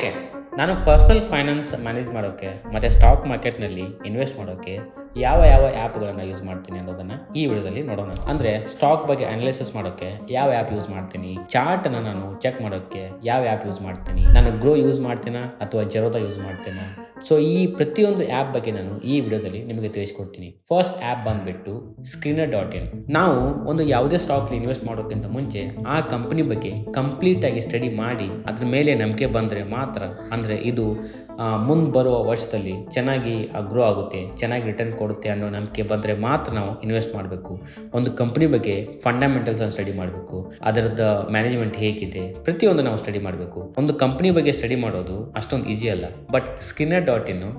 Okay, ನಾನು personal finance manage ಮಾಡೋಕ್ಕೆ ಮತ್ತು ಸ್ಟಾಕ್ ಮಾರ್ಕೆಟ್ನಲ್ಲಿ ಇನ್ವೆಸ್ಟ್ ಮಾಡೋಕ್ಕೆ ಯಾವ ಯಾವ ಆ್ಯಪ್ಗಳನ್ನು ಯೂಸ್ ಮಾಡ್ತೀನಿ ಅನ್ನೋದನ್ನು ಈ ವಿಡಿಯೋದಲ್ಲಿ ನೋಡೋಣ. ಅಂದರೆ ಸ್ಟಾಕ್ ಬಗ್ಗೆ ಅನಾಲಿಸಿಸ್ ಮಾಡೋಕ್ಕೆ ಯಾವ ಆ್ಯಪ್ ಯೂಸ್ ಮಾಡ್ತೀನಿ, ಚಾರ್ಟನ್ನು ನಾನು ಚೆಕ್ ಮಾಡೋಕ್ಕೆ ಯಾವ ಆ್ಯಪ್ ಯೂಸ್ ಮಾಡ್ತೀನಿ, ನಾನು ಗ್ರೋ ಯೂಸ್ ಮಾಡ್ತೀನಾ ಅಥವಾ ಜೆರೋದಾ ಯೂಸ್ ಮಾಡ್ತೀನಾ. ಸೊ ಈ ಪ್ರತಿಯೊಂದು ಆ್ಯಪ್ ಬಗ್ಗೆ ನಾನು ಈ ವಿಡಿಯೋದಲ್ಲಿ ನಿಮಗೆ ತಿಳಿಸ್ಕೊಡ್ತೀನಿ. ಫಸ್ಟ್ ಆ್ಯಪ್ ಬಂದುಬಿಟ್ಟು Screener.in. ನಾವು ಒಂದು ಯಾವುದೇ ಸ್ಟಾಕ್ಲಿ ಇನ್ವೆಸ್ಟ್ ಮಾಡೋಕ್ಕಿಂತ ಮುಂಚೆ ಆ ಕಂಪನಿ ಬಗ್ಗೆ ಕಂಪ್ಲೀಟಾಗಿ ಸ್ಟಡಿ ಮಾಡಿ ಅದ್ರ ಮೇಲೆ ನಂಬಿಕೆ ಬಂದರೆ ಮಾತ್ರ, ಅಂದರೆ ಇದು ಮುಂದೆ ಬರುವ ವರ್ಷದಲ್ಲಿ ಚೆನ್ನಾಗಿ ಗ್ರೋ ಆಗುತ್ತೆ, ಚೆನ್ನಾಗಿ ರಿಟರ್ನ್ ಕೊಡುತ್ತೆ ಅನ್ನೋ ನಂಬಿಕೆ ಬಂದರೆ ಮಾತ್ರ ನಾವು ಇನ್ವೆಸ್ಟ್ ಮಾಡಬೇಕು. ಒಂದು ಕಂಪ್ನಿ ಬಗ್ಗೆ ಫಂಡಮೆಂಟಲ್ಸನ್ನು ಸ್ಟಡಿ ಮಾಡಬೇಕು, ಅದರದ್ದು ಮ್ಯಾನೇಜ್ಮೆಂಟ್ ಹೇಗಿದೆ ಪ್ರತಿಯೊಂದು ನಾವು ಸ್ಟಡಿ ಮಾಡಬೇಕು. ಒಂದು ಕಂಪ್ನಿ ಬಗ್ಗೆ ಸ್ಟಡಿ ಮಾಡೋದು ಅಷ್ಟೊಂದು ಈಸಿ ಅಲ್ಲ, ಬಟ್ Screener.in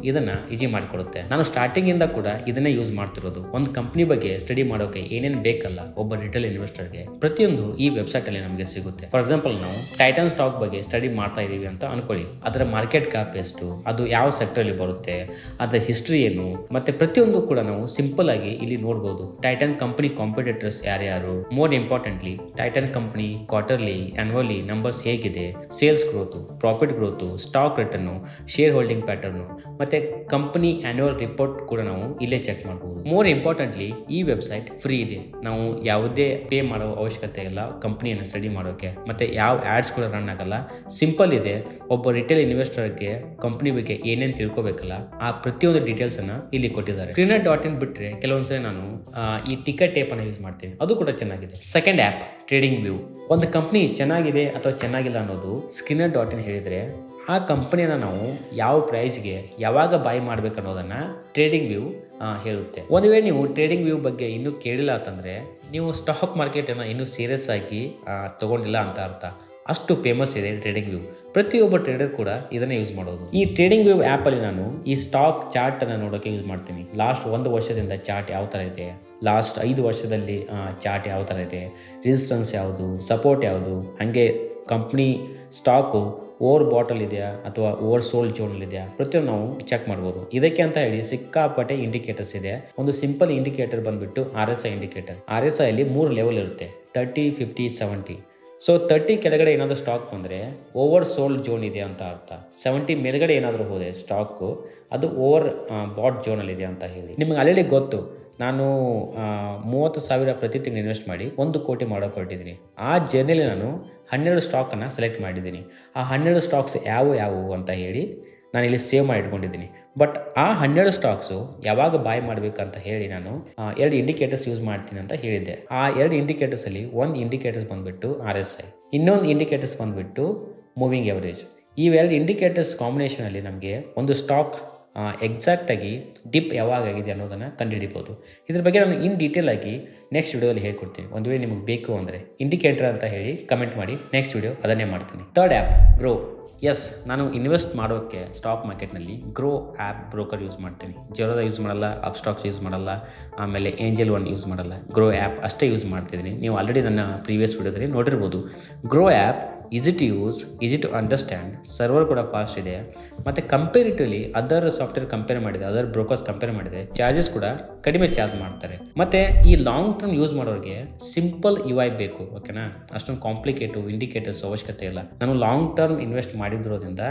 ಇದನ್ನು ಈಸಿ ಮಾಡಿಕೊಡುತ್ತೆ. ನಾನು ಸ್ಟಾರ್ಟಿಂಗಿಂದ ಕೂಡ ಇದನ್ನೇ ಯೂಸ್ ಮಾಡ್ತಿರೋದು. ಒಂದು ಕಂಪ್ನಿ ಬಗ್ಗೆ ಸ್ಟಡಿ ಮಾಡೋಕೆ ಏನೇನು ಬೇಕಲ್ಲ ಒಬ್ಬ ರಿಟೇಲ್ ಇನ್ವೆಸ್ಟರ್ಗೆ, ಪ್ರತಿಯೊಂದು ಈ ವೆಬ್ಸೈಟಲ್ಲಿ ನಮಗೆ ಸಿಗುತ್ತೆ. ಫಾರ್ ಎಕ್ಸಾಂಪಲ್, ನಾವು ಟೈಟನ್ ಸ್ಟಾಕ್ ಬಗ್ಗೆ ಸ್ಟಡಿ ಮಾಡ್ತಾ ಇದ್ದೀವಿ ಅಂತ ಅನ್ಕೊಳ್ಳಿ. ಅದರ ಮಾರ್ಕೆಟ್ ಕ್ಯಾಪ್ ಎಷ್ಟು, ಅದು ಯಾವ ಸೆಕ್ಟರಲ್ಲಿ ಬರುತ್ತೆ, ಅದರ ಹಿಸ್ಟ್ರಿ ಏನು, ಮತ್ತೆ ಪ್ರತಿಯೊಂದು ಕೂಡ ನಾವು ಸಿಂಪಲ್ ಆಗಿ ಇಲ್ಲಿ ನೋಡ್ಬೋದು. ಟೈಟನ್ ಕಂಪನಿ ಕಾಂಪಿಟೇಟರ್ಸ್ ಯಾರ್ಯಾರು, more importantly Titan company quarterly, annually numbers ಹೇಗಿದೆ, sales growth, profit growth, stock return, share holding pattern, ಮತ್ತೆ ಕಂಪನಿ ಆನ್ಯುವಲ್ ರಿಪೋರ್ಟ್ ಕೂಡ ನಾವು ಇಲ್ಲೇ ಚೆಕ್ ಮಾಡ್ಬೋದು. ಮೋರ್ ಇಂಪಾರ್ಟೆಂಟ್ಲಿ ಈ ವೆಬ್ಸೈಟ್ ಫ್ರೀ ಇದೆ. ನಾವು ಯಾವುದೇ ಪೇ ಮಾಡೋ ಅವಶ್ಯಕತೆ ಇಲ್ಲ ಕಂಪನಿಯನ್ನು ಸ್ಟಡಿ ಮಾಡೋಕೆ, ಮತ್ತೆ ಯಾವ ಆ್ಯಡ್ಸ್ ಕೂಡ ರನ್ ಆಗಲ್ಲ. ಸಿಂಪಲ್ ಇದೆ. ಒಬ್ಬ ರಿಟೇಲ್ ಇನ್ವೆಸ್ಟರ್ಗೆ ಕಂಪನಿ ಬಗ್ಗೆ ಏನೇನು ತಿಳ್ಕೊಬೇಕಲ್ಲ ಆ ಪ್ರತಿಯೊಂದು ಡೀಟೇಲ್ಸನ್ನು ಇಲ್ಲಿ ಕೊಟ್ಟಿದ್ದಾರೆ. Screener.in ಬಿಟ್ಟರೆ ಕೆಲವೊಂದ್ಸರಿ ನಾನು ಈ ಟಿಕೆಟ್ ಟೇಪನ್ನು ಯೂಸ್ ಮಾಡ್ತೀನಿ, ಅದು ಕೂಡ ಚೆನ್ನಾಗಿದೆ. Second app trading view. ಒಂದು ಕಂಪ್ನಿ ಚೆನ್ನಾಗಿದೆ ಅಥವಾ ಚೆನ್ನಾಗಿಲ್ಲ ಅನ್ನೋದು Screener.in ಹೇಳಿದರೆ, ಆ ಕಂಪನಿಯನ್ನು ನಾವು ಯಾವ ಪ್ರೈಸ್ಗೆ ಯಾವಾಗ ಬಾಯ್ ಮಾಡಬೇಕು ಅನ್ನೋದನ್ನು ಟ್ರೇಡಿಂಗ್ ವ್ಯೂ ಹೇಳುತ್ತೆ. ಒಂದು ವೇಳೆ ನೀವು ಟ್ರೇಡಿಂಗ್ ವ್ಯೂ ಬಗ್ಗೆ ಇನ್ನೂ ಕೇಳಿಲ್ಲ ಅಂತಂದರೆ ನೀವು ಸ್ಟಾಕ್ ಮಾರ್ಕೆಟನ್ನು ಇನ್ನೂ ಸೀರಿಯಸ್ ಆಗಿ ತೊಗೊಂಡಿಲ್ಲ ಅಂತ ಅರ್ಥ. ಅಷ್ಟು ಫೇಮಸ್ ಇದೆ ಟ್ರೇಡಿಂಗ್ ವ್ಯೂ. ಪ್ರತಿಯೊಬ್ಬ ಟ್ರೇಡರ್ ಕೂಡ ಇದನ್ನೇ ಯೂಸ್ ಮಾಡೋದು. ಈ ಟ್ರೇಡಿಂಗ್ ವ್ಯೂ ಆ್ಯಪಲ್ಲಿ ನಾನು ಈ ಸ್ಟಾಕ್ ಚಾರ್ಟನ್ನು ನೋಡೋಕ್ಕೆ ಯೂಸ್ ಮಾಡ್ತೀನಿ. ಲಾಸ್ಟ್ 1 ವರ್ಷದಿಂದ ಚಾರ್ಟ್ ಯಾವ ಥರ ಇದೆ, ಲಾಸ್ಟ್ 5 ವರ್ಷದಲ್ಲಿ ಚಾರ್ಟ್ ಯಾವ ಥರ ಇದೆ, ರೆಸಿಸ್ಟೆನ್ಸ್ ಯಾವುದು, ಸಪೋರ್ಟ್ ಯಾವುದು, ಹಾಗೆ ಕಂಪ್ನಿ ಸ್ಟಾಕು ಓವರ್ ಬಾಟಲ್ ಇದೆಯಾ ಅಥವಾ ಓವರ್ ಸೋಲ್ಡ್ ಜೋನಲ್ಲಿ ಇದೆಯಾ, ಪ್ರತಿಯೊಂದು ನಾವು ಚೆಕ್ ಮಾಡ್ಬೋದು. ಇದಕ್ಕೆ ಅಂತ ಹೇಳಿ ಸಿಕ್ಕಾಪಟ್ಟೆ ಇಂಡಿಕೇಟರ್ಸ್ ಇದೆ. ಒಂದು ಸಿಂಪಲ್ ಇಂಡಿಕೇಟರ್ ಬಂದುಬಿಟ್ಟು RSI ಇಂಡಿಕೇಟರ್. RSIಯಲ್ಲಿ 3 ಲೆವೆಲ್ ಇರುತ್ತೆ, 30, 50, 70. ಸೊ 30 ಕೆಳಗಡೆ ಏನಾದರೂ ಸ್ಟಾಕ್ ಬಂದರೆ ಓವರ್ ಸೋಲ್ಡ್ ಜೋನ್ ಇದೆ ಅಂತ ಅರ್ಥ. 70 ಮೇಲ್ಗಡೆ ಏನಾದರೂ ಹೋದರೆ ಸ್ಟಾಕು ಅದು ಓವರ್ ಬಾಟ್ ಜೋನಲ್ಲಿದೆ ಅಂತ ಹೇಳಿ. ನಿಮಗೆ ಆಲ್ರೆಡಿ ಗೊತ್ತು, ನಾನು 30,000 ಪ್ರತಿ ತಿಂಗಳು ಇನ್ವೆಸ್ಟ್ ಮಾಡಿ 1 ಕೋಟಿ ಮಾಡೋಕೆ ಹೊರಟಿದ್ದೀನಿ. ಆ ಜರ್ನಿಲಿ ನಾನು 12 ಸ್ಟಾಕನ್ನು ಸೆಲೆಕ್ಟ್ ಮಾಡಿದ್ದೀನಿ. ಆ 12 ಸ್ಟಾಕ್ಸ್ ಯಾವುವು ಅಂತ ಹೇಳಿ ನಾನು ಇಲ್ಲಿ ಸೇವ್ ಮಾಡಿ ಇಟ್ಕೊಂಡಿದ್ದೀನಿ. ಬಟ್ ಆ 12 ಸ್ಟಾಕ್ಸು ಯಾವಾಗ ಬಾಯ್ ಮಾಡಬೇಕಂತ ಹೇಳಿ ನಾನು 2 ಇಂಡಿಕೇಟರ್ಸ್ ಯೂಸ್ ಮಾಡ್ತೀನಿ ಅಂತ ಹೇಳಿದ್ದೆ. ಆ 2 ಇಂಡಿಕೇಟರ್ಸಲ್ಲಿ ಒಂದು ಇಂಡಿಕೇಟರ್ಸ್ ಬಂದುಬಿಟ್ಟು RSI, ಇನ್ನೊಂದು ಇಂಡಿಕೇಟರ್ಸ್ ಬಂದುಬಿಟ್ಟು ಮೂವಿಂಗ್ ಎವರೇಜ್. ಈ 2 ಇಂಡಿಕೇಟರ್ಸ್ ಕಾಂಬಿನೇಷನಲ್ಲಿ ನಮಗೆ ಒಂದು ಸ್ಟಾಕ್ ಎಕ್ಸಾಕ್ಟಾಗಿ ಡಿಪ್ ಯಾವಾಗ ಆಗಿದೆ ಅನ್ನೋದನ್ನು ಕಂಡುಹಿಡಿಬೋದು. ಇದ್ರ ಬಗ್ಗೆ ನಾನು ಇನ್ ಡೀಟೇಲ್ ಆಗಿ ನೆಕ್ಸ್ಟ್ ವಿಡಿಯೋದಲ್ಲಿ ಹೇಳ್ಕೊಡ್ತೀನಿ. ಒಂದು ವೇಳೆ ನಿಮಗೆ ಬೇಕು ಅಂದರೆ ಇಂಡಿಕೇಟರ್ ಅಂತ ಹೇಳಿ ಕಮೆಂಟ್ ಮಾಡಿ, ನೆಕ್ಸ್ಟ್ ವಿಡಿಯೋ ಅದನ್ನೇ ಮಾಡ್ತೀನಿ. Third app Groww. ಎಸ್, ನಾನು ಇನ್ವೆಸ್ಟ್ ಮಾಡೋಕ್ಕೆ ಸ್ಟಾಕ್ ಮಾರ್ಕೆಟ್ನಲ್ಲಿ ಗ್ರೋ ಆ್ಯಪ್ ಬ್ರೋಕರ್ ಯೂಸ್ ಮಾಡ್ತೀನಿ. ಜೆರೋದಾ ಯೂಸ್ ಮಾಡಲ್ಲ, ಅಪ್ಸ್ಟಾಕ್ಸ್ ಯೂಸ್ ಮಾಡಲ್ಲ, ಆಮೇಲೆ ಏಂಜಲ್ ಒನ್ ಯೂಸ್ ಮಾಡಲ್ಲ. ಗ್ರೋ ಆ್ಯಪ್ ಅಷ್ಟೇ ಯೂಸ್ ಮಾಡ್ತಿದ್ದೀನಿ. ನೀವು ಆಲ್ರೆಡಿ ನನ್ನ ಪ್ರೀವಿಯಸ್ ವಿಡಿಯೋದಲ್ಲಿ ನೋಡಿರ್ಬೋದು. Groww app easy to use, easy to understand, server ಕೂಡ ಫಾಸ್ಟ್ ಇದೆ, ಮತ್ತು ಕಂಪೇರಿಟಿವ್ಲಿ ಅದರ್ ಸಾಫ್ಟ್ವೇರ್ ಕಂಪೇರ್ ಮಾಡಿದರೆ, ಅದರ್ ಬ್ರೋಕರ್ಸ್ ಕಂಪೇರ್ ಮಾಡಿದರೆ ಚಾರ್ಜಸ್ ಕೂಡ ಕಡಿಮೆ ಚಾರ್ಜ್ ಮಾಡ್ತಾರೆ. ಮತ್ತು ಈ ಲಾಂಗ್ ಟರ್ಮ್ ಯೂಸ್ ಮಾಡೋರಿಗೆ ಸಿಂಪಲ್ UI ಬೇಕು, ಓಕೆನಾ. ಅಷ್ಟೊಂದು ಕಾಂಪ್ಲಿಕೇಟು ಇಂಡಿಕೇಟರ್ಸ್ ಅವಶ್ಯಕತೆ ಇಲ್ಲ. ನಾನು ಲಾಂಗ್ ಟರ್ಮ್ ಇನ್ವೆಸ್ಟ್ ಮಾಡಿದ್ರೋದ್ರಿಂದ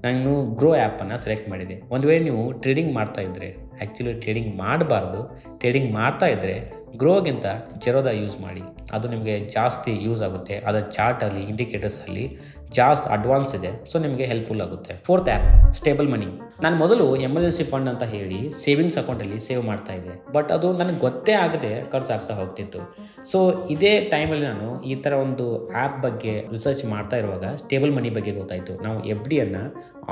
ನಾನು ಗ್ರೋ ಆ್ಯಪನ್ನು ಸೆಲೆಕ್ಟ್ ಮಾಡಿದೆ. ಒಂದು ವೇಳೆ ನೀವು ಟ್ರೇಡಿಂಗ್ ಮಾಡ್ತಾ ಇದ್ದರೆ, ಆ್ಯಕ್ಚುಲಿ ಟ್ರೇಡಿಂಗ್ ಮಾಡಬಾರ್ದು, ಟ್ರೇಡಿಂಗ್ ಮಾಡ್ತಾ ಇದ್ದರೆ ಗ್ರೋಗಿಂತ ಜೆರೋದಾ ಯೂಸ್ ಮಾಡಿ, ಅದು ನಿಮಗೆ ಜಾಸ್ತಿ ಯೂಸ್ ಆಗುತ್ತೆ. ಅದರ ಚಾರ್ಟಲ್ಲಿ ಇಂಡಿಕೇಟರ್ಸಲ್ಲಿ ಜಾಸ್ತಿ ಅಡ್ವಾನ್ಸ್ ಇದೆ, ಸೊ ನಿಮಗೆ ಹೆಲ್ಪ್ಫುಲ್ ಆಗುತ್ತೆ. ಫೋರ್ತ್ ಆ್ಯಪ್ ಸ್ಟೇಬಲ್ ಮನಿ. ನಾನು ಮೊದಲು ಎಮರ್ಜೆನ್ಸಿ ಫಂಡ್ ಅಂತ ಹೇಳಿ ಸೇವಿಂಗ್ಸ್ ಅಕೌಂಟಲ್ಲಿ ಸೇವ್ ಮಾಡ್ತಾ ಇದ್ದೆ, ಬಟ್ ಅದು ನನಗೆ ಗೊತ್ತೇ ಆಗದೆ ಖರ್ಚಾಗ್ತಾ ಹೋಗ್ತಿತ್ತು. ಸೊ ಇದೇ ಟೈಮಲ್ಲಿ ನಾನು ಈ ಥರ ಒಂದು ಆ್ಯಪ್ ಬಗ್ಗೆ ರಿಸರ್ಚ್ ಮಾಡ್ತಾ ಇರುವಾಗ ಸ್ಟೇಬಲ್ ಮನಿ ಬಗ್ಗೆ ಗೊತ್ತಾಯಿತು. ನಾವು FD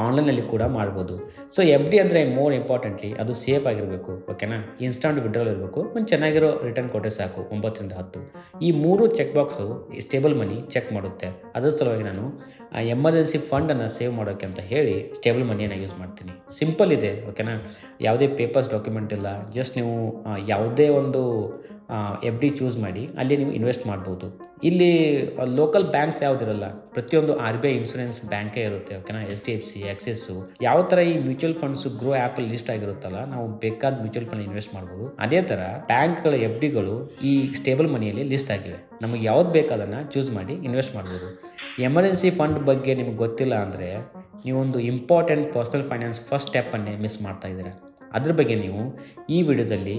ಆನ್ಲೈನಲ್ಲಿ ಕೂಡ ಮಾಡ್ಬೋದು. ಸೊ FD ಅಂದರೆ ಮೋರ್ ಇಂಪಾರ್ಟೆಂಟ್ಲಿ ಅದು ಸೇಫ್ ಆಗಿರಬೇಕು, ಓಕೆನಾ. ಇನ್ಸ್ಟಾಂಟ್ ವಿಡ್ರಾಲ್ ಇರಬೇಕು, ಒಂದು ಚೆನ್ನಾಗಿರೋ ರಿಟರ್ನ್ ಕೊಟ್ಟರೆ ಸಾಕು, 9ರಿಂದ 10. ಈ 3 ಚೆಕ್ ಬಾಕ್ಸು ಸ್ಟೇಬಲ್ ಮನಿ ಚೆಕ್ ಮಾಡುತ್ತೆ. ಅದರ ಸಲುವಾಗಿ ನಾನು ಎಮರ್ಜೆನ್ಸಿ ಫಂಡನ್ನು ಸೇವ್ ಮಾಡೋಕ್ಕೆ ಅಂತ ಹೇಳಿ ಸ್ಟೇಬಲ್ ಮನಿಯನ್ನು ಯೂಸ್ ಮಾಡ್ತೀನಿ. ಸಿಂಪಲ್ ಇದೆ, ಓಕೆನಾ. ಯಾವುದೇ ಪೇಪರ್ಸ್ ಡಾಕ್ಯುಮೆಂಟ್ ಇಲ್ಲ. ಜಸ್ಟ್ ನೀವು ಯಾವುದೇ ಒಂದು FD ಚೂಸ್ ಮಾಡಿ ಅಲ್ಲಿ ನೀವು ಇನ್ವೆಸ್ಟ್ ಮಾಡ್ಬೋದು. ಇಲ್ಲಿ ಲೋಕಲ್ ಬ್ಯಾಂಕ್ಸ್ ಯಾವುದಿರಲ್ಲ, ಪ್ರತಿಯೊಂದು RBI ಇನ್ಶೂರೆನ್ಸ್ ಬ್ಯಾಂಕೇ ಇರುತ್ತೆ, ಓಕೆನಾ. HDFC, ಆಕ್ಸಿಸ್ಸು, ಯಾವ ಥರ ಈ ಮ್ಯೂಚುವಲ್ ಫಂಡ್ಸು ಗ್ರೋ ಆ್ಯಪಲ್ಲಿ ಲಿಸ್ಟ್ ಆಗಿರುತ್ತಲ್ಲ, ನಾವು ಬೇಕಾದ ಮ್ಯೂಚುವಲ್ ಫಂಡ್ ಇನ್ವೆಸ್ಟ್ ಮಾಡ್ಬೋದು. ಅದೇ ಥರ ಬ್ಯಾಂಕ್ಗಳ FDಗಳು ಈ ಸ್ಟೇಬಲ್ ಮನಿಯಲ್ಲಿ ಲಿಸ್ಟ್ ಆಗಿವೆ. ನಮಗೆ ಯಾವ್ದು ಬೇಕು ಅದನ್ನು ಚೂಸ್ ಮಾಡಿ ಇನ್ವೆಸ್ಟ್ ಮಾಡ್ಬೋದು. ಎಮರ್ಜೆನ್ಸಿ ಫಂಡ್ ಬಗ್ಗೆ ನಿಮ್ಗೆ ಗೊತ್ತಿಲ್ಲ ಅಂದರೆ ನೀವೊಂದು ಇಂಪಾರ್ಟೆಂಟ್ ಪರ್ಸ್ನಲ್ ಫೈನಾನ್ಸ್ ಫಸ್ಟ್ ಸ್ಟೆಪ್ಪನ್ನೇ ಮಿಸ್ ಮಾಡ್ತಾ ಇದ್ದೀರಾ. ಅದ್ರ ಬಗ್ಗೆ ನೀವು ಈ ವಿಡಿಯೋದಲ್ಲಿ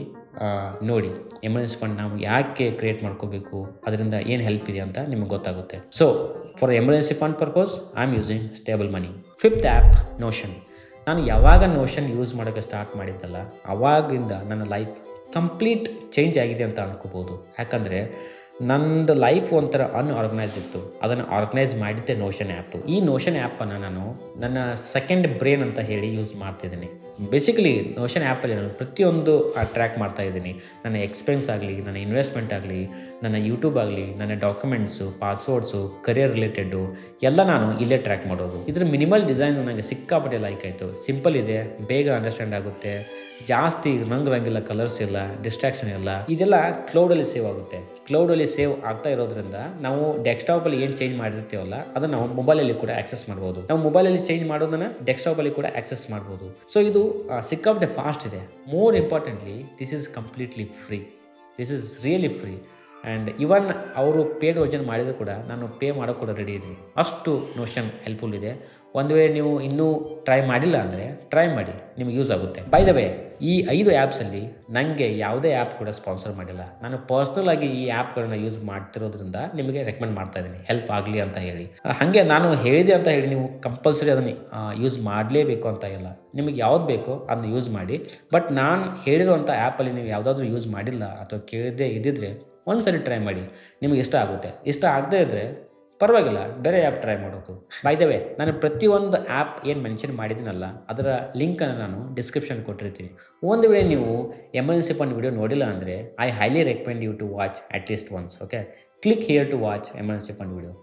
ನೋಡಿ. ಎಮರ್ಜೆನ್ಸಿ ಫಂಡ್ ನಾವು ಯಾಕೆ ಕ್ರಿಯೇಟ್ ಮಾಡ್ಕೋಬೇಕು, ಅದರಿಂದ ಏನು ಹೆಲ್ಪ್ ಇದೆ ಅಂತ ನಿಮಗೆ ಗೊತ್ತಾಗುತ್ತೆ. So for emergency fund purpose I am using stable money. Fifth app notion. ನಾನು ಯಾವಾಗ ನೋಷನ್ ಯೂಸ್ ಮಾಡೋಕ್ಕೆ ಸ್ಟಾರ್ಟ್ ಮಾಡಿದ್ದಲ್ಲ, ಆವಾಗಿಂದ ನನ್ನ ಲೈಫ್ ಕಂಪ್ಲೀಟ್ ಚೇಂಜ್ ಆಗಿದೆ ಅಂತ ಅನ್ಕೋಬೋದು. ಯಾಕಂದರೆ ನಂದು ಲೈಫ್ ಒಂಥರ ಅನ್ಆರ್ಗನೈಸ್ ಇತ್ತು, ಅದನ್ನು ಆರ್ಗನೈಸ್ ಮಾಡಿದ್ದೆ ನೋಷನ್ ಆ್ಯಪು. ಈ ನೋಷನ್ ಆ್ಯಪನ್ನು ನಾನು ನನ್ನ ಸೆಕೆಂಡ್ ಬ್ರೇನ್ ಅಂತ ಹೇಳಿ ಯೂಸ್ ಮಾಡ್ತಿದ್ದೀನಿ. ಬೇಸಿಕಲಿ ನೋಷನ್ ಆ್ಯಪಲ್ಲಿ ನಾನು ಪ್ರತಿಯೊಂದು ಟ್ರ್ಯಾಕ್ ಮಾಡ್ತಾಯಿದ್ದೀನಿ. ನನ್ನ ಎಕ್ಸ್ಪೆನ್ಸ್ ಆಗಲಿ, ನನ್ನ ಇನ್ವೆಸ್ಟ್ಮೆಂಟ್ ಆಗಲಿ, ನನ್ನ ಯೂಟ್ಯೂಬ್ ಆಗಲಿ, ನನ್ನ ಡಾಕ್ಯುಮೆಂಟ್ಸು, ಪಾಸ್ವರ್ಡ್ಸು, ಕರಿಯರ್ ರಿಲೇಟೆಡ್ಡು ಎಲ್ಲ ನಾನು ಇಲ್ಲೇ ಟ್ರ್ಯಾಕ್ ಮಾಡೋದು. ಇದರ ಮಿನಿಮಲ್ ಡಿಸೈನ್ ನನಗೆ ಸಿಕ್ಕಾಪಟ್ಟೆ ಲೈಕ್ ಆಯಿತು. ಸಿಂಪಲ್ ಇದೆ, ಬೇಗ ಅಂಡರ್ಸ್ಟ್ಯಾಂಡ್ ಆಗುತ್ತೆ, ಜಾಸ್ತಿ ರಂಗಿಲ್ಲ, ಕಲರ್ಸ್ ಇಲ್ಲ, ಡಿಸ್ಟ್ರಾಕ್ಷನ್ ಇಲ್ಲ. ಇದೆಲ್ಲ ಕ್ಲೌಡಲ್ಲಿ ಸೇವ್ ಆಗುತ್ತೆ. ಕ್ಲೌಡಲ್ಲಿ ಸೇವ್ ಆಗ್ತಾ ಇರೋದ್ರಿಂದ ನಾವು ಡೆಸ್ಕ್ಟಾಪಲ್ಲಿ ಏನು ಚೇಂಜ್ ಮಾಡಿರ್ತೀವಲ್ಲ ಅದನ್ನು ನಾವು ಮೊಬೈಲಲ್ಲಿ ಕೂಡ ಆಕ್ಸೆಸ್ ಮಾಡ್ಬೋದು. ನಾವು ಮೊಬೈಲಲ್ಲಿ ಚೇಂಜ್ ಮಾಡೋದನ್ನು ಡೆಸ್ಕ್ಟಾಪಲ್ಲಿ ಕೂಡ ಆಕ್ಸೆಸ್ ಮಾಡ್ಬೋದು. ಸೊ ಇದು ಸಿಕ್ಕಾಪಟ್ಟೆ ಫಾಸ್ಟ್ ಇದೆ. More importantly this is completely free. This is really free. And even ಅವರು ಪೇಡ್ ವರ್ಜನ್ ಮಾಡಿದರೂ ಕೂಡ ನಾನು ಪೇ ಮಾಡೋಕ್ಕೆ ಕೂಡ ರೆಡಿ ಇದ್ದೀನಿ. ಅಷ್ಟು ನೋಷನ್ ಹೆಲ್ಪ್ಫುಲ್ ಇದೆ. ಒಂದು ವೇಳೆ ನೀವು ಇನ್ನೂ ಟ್ರೈ ಮಾಡಿಲ್ಲ ಅಂದರೆ ಟ್ರೈ ಮಾಡಿ, ನಿಮಗೆ ಯೂಸ್ ಆಗುತ್ತೆ. ಬೈ ದ ವೇ, ಈ 5 ಆ್ಯಪ್ಸಲ್ಲಿ ನನಗೆ ಯಾವುದೇ ಆ್ಯಪ್ ಕೂಡ ಸ್ಪಾನ್ಸರ್ ಮಾಡಿಲ್ಲ. ನಾನು ಪರ್ಸ್ನಲ್ ಆಗಿ ಈ ಆ್ಯಪ್ಗಳನ್ನ ಯೂಸ್ ಮಾಡ್ತಿರೋದ್ರಿಂದ ನಿಮಗೆ ರೆಕಮೆಂಡ್ ಮಾಡ್ತಾ ಇದ್ದೀನಿ, ಹೆಲ್ಪ್ ಆಗಲಿ ಅಂತ ಹೇಳಿ. ಹಾಗೆ ನಾನು ಹೇಳಿದೆ ಅಂತ ಹೇಳಿ ನೀವು ಕಂಪಲ್ಸರಿ ಅದನ್ನು ಯೂಸ್ ಮಾಡಲೇಬೇಕು ಅಂತ ಇಲ್ಲ. ನಿಮಗೆ ಯಾವ್ದು ಬೇಕೋ ಅದನ್ನ ಯೂಸ್ ಮಾಡಿ. ಬಟ್ ನಾನು ಹೇಳಿರುವಂಥ ಆ್ಯಪಲ್ಲಿ ನೀವು ಯಾವುದಾದ್ರೂ ಯೂಸ್ ಮಾಡಿಲ್ಲ ಅಥವಾ ಕೇಳದೇ ಇದ್ದಿದ್ರೆ ಒಂದು ಸರಿ ಟ್ರೈ ಮಾಡಿ, ನಿಮಗೆ ಇಷ್ಟ ಆಗುತ್ತೆ. ಇಷ್ಟ ಆಗದೇ ಇದ್ದರೆ ಪರವಾಗಿಲ್ಲ, ಬೇರೆ ಆ್ಯಪ್ ಟ್ರೈ ಮಾಡೋದು. ಬೈ ದ ವೇ, ನಾನು ಪ್ರತಿಯೊಂದು ಆ್ಯಪ್ ಏನು ಮೆನ್ಷನ್ ಮಾಡಿದ್ದೀನಲ್ಲ ಅದರ ಲಿಂಕನ್ನು ನಾನು ಡಿಸ್ಕ್ರಿಪ್ಷನ್ ಕೊಟ್ಟಿರ್ತೀನಿ. ಒಂದು ವೇಳೆ ನೀವು ಎಮರ್ಜೆನ್ಸಿ ಫಂಡ್ ವಿಡಿಯೋ ನೋಡಿಲ್ಲ ಅಂದರೆ I highly recommend you to watch at least once. Okay, click here to watch emergency fund video.